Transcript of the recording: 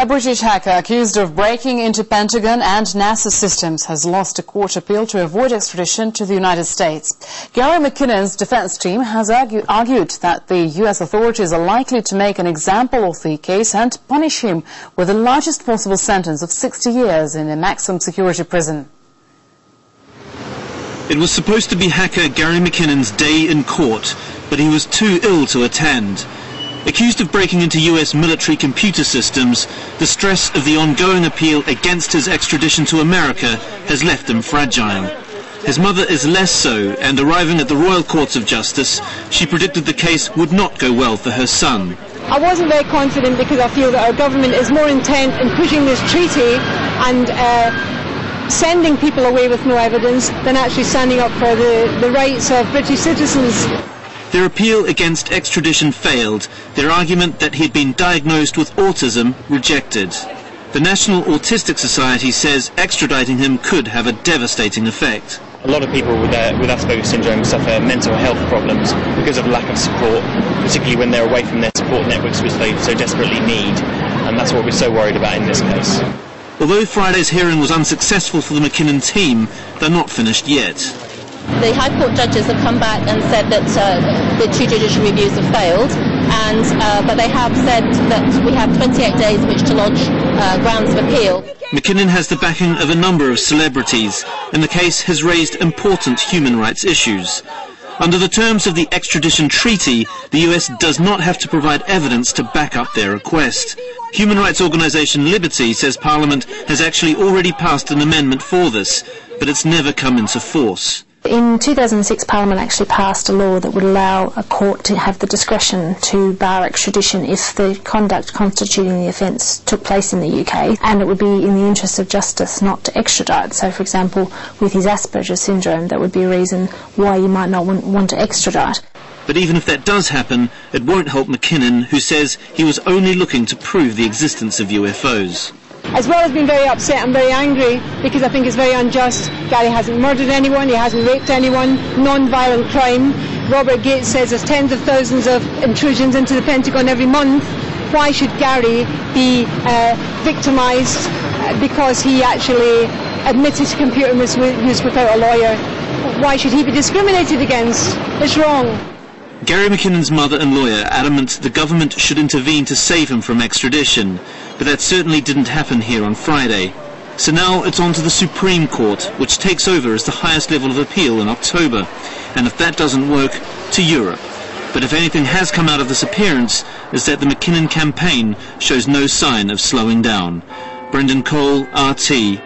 A British hacker accused of breaking into Pentagon and NASA systems has lost a court appeal to avoid extradition to the United States. Gary McKinnon's defense team has argued that the U.S. authorities are likely to make an example of the case and punish him with the largest possible sentence of 60 years in a maximum security prison. It was supposed to be hacker Gary McKinnon's day in court, but he was too ill to attend. Accused of breaking into US military computer systems, the stress of the ongoing appeal against his extradition to America has left him fragile. His mother is less so, and arriving at the Royal Courts of Justice, she predicted the case would not go well for her son. I wasn't very confident because I feel that our government is more intent in pushing this treaty and sending people away with no evidence than actually standing up for the rights of British citizens. Their appeal against extradition failed, their argument that he had been diagnosed with autism rejected. The National Autistic Society says extraditing him could have a devastating effect. A lot of people with Asperger's syndrome suffer mental health problems because of lack of support, particularly when they're away from their support networks, which they so desperately need, and that's what we're so worried about in this case. Although Friday's hearing was unsuccessful for the McKinnon team, they're not finished yet. The High Court judges have come back and said that the two judicial reviews have failed, but they have said that we have 28 days in which to lodge grounds of appeal. McKinnon has the backing of a number of celebrities, and the case has raised important human rights issues. Under the terms of the extradition treaty, the US does not have to provide evidence to back up their request. Human rights organisation Liberty says Parliament has actually already passed an amendment for this, but it's never come into force. In 2006, Parliament actually passed a law that would allow a court to have the discretion to bar extradition if the conduct constituting the offence took place in the UK, and it would be in the interest of justice not to extradite. So, for example, with his Asperger's syndrome, that would be a reason why you might not want to extradite. But even if that does happen, it won't help McKinnon, who says he was only looking to prove the existence of UFOs. As well as being very upset, I'm very angry because I think it's very unjust. Gary hasn't murdered anyone, he hasn't raped anyone, non-violent crime. Robert Gates says there's tens of thousands of intrusions into the Pentagon every month. Why should Gary be victimised because he actually admitted to computer misuse without a lawyer? Why should he be discriminated against? It's wrong. Gary McKinnon's mother and lawyer adamant the government should intervene to save him from extradition, but that certainly didn't happen here on Friday. So now it's on to the Supreme Court, which takes over as the highest level of appeal in October, and if that doesn't work, to Europe. But if anything has come out of this appearance, is that the McKinnon campaign shows no sign of slowing down. Brendan Cole, RT,